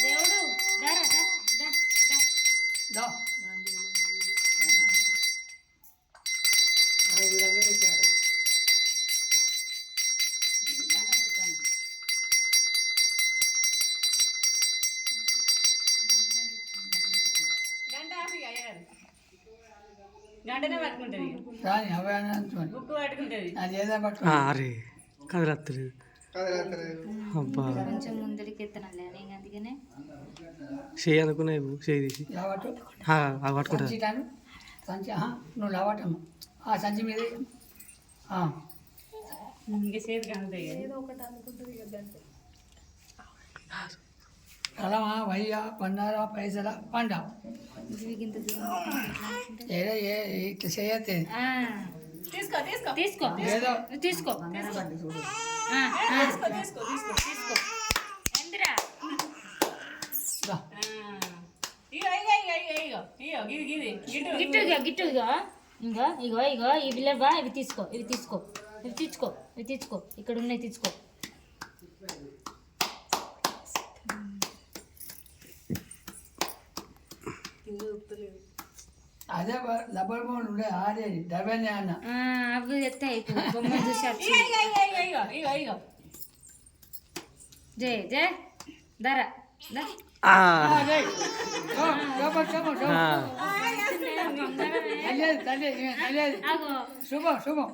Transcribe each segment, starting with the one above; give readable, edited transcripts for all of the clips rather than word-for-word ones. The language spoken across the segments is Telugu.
దేవుడు గంటనే పట్టుకుంటుంది అరే కదలత్తలేదు అబ్బా కొంచెం ముందరికి ఎత్తనాలే అందుకనే చేయి అనుకున్నా చేయి తీసి పట్టుకుంటా సంచి నువ్వు లావటం ఆ సంచి మీద ఇంకా చేతి కనుతాయి కలమా వయ్య పన్నార పైసల పండ ఏదో ఇట్లా చేయతే తీసుకో తీసుకో తీసుకో ఏదో తీసుకో తీసుకో ఎందిరా గిట్టుగా ఇగో ఇగో ఇగో ఇవి లేవా ఇవి తీసుకో ఇవి తీసుకో ఇవి తీసుకో ఇవి తీసుకో ఇక్కడ ఉన్నాయి తీసుకో అదే లబ్బర్ బోన్ ఉండే ఆడేది డబ్బని అన్న అవి ఎత్తాయి బొమ్మ చూసి జయ జయ ధర శుభం శుభం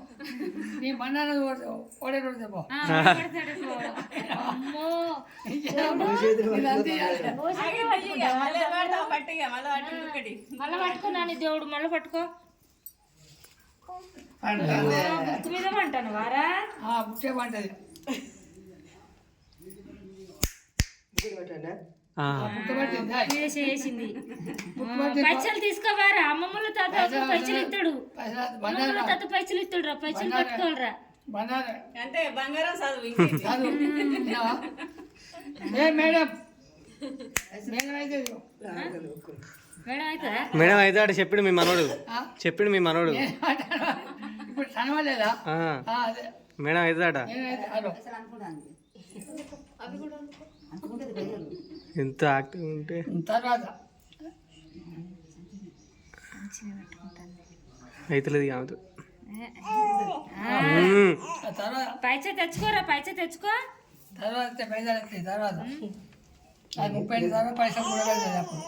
నీ మన్నాన ఓడే రోజు చెప్పు మళ్ళీ పట్టుకో నాని దేవుడు మళ్ళీ పట్టుకో బుక్ మీద పంటాను వారా బుక్కే పంటది చేసింది పైసలు తీసుకోవారా అమ్మమ్మలు తాత పైసలు ఇస్తాడు అమ్మమ్మలు తాత పైసలు ఇస్తాడు రా పైసలు పట్టుకోవాలరా అంటే బంగారం చదువు మేడం మేడం అయితే అటు చెప్పిండు మీ మనోడు ఇప్పుడు చదవలేదా మేడం అవుతుందట ఎంత యాక్టివ్ ఉంటే తర్వాత అవుతలేదు కాదు పైసా తెచ్చుకోరా పైసా తెచ్చుకో తర్వాత పైసలు వస్తాయి తర్వాత 30 తర్వాత పైసలు కూడా వెళ్తాయి అప్పుడు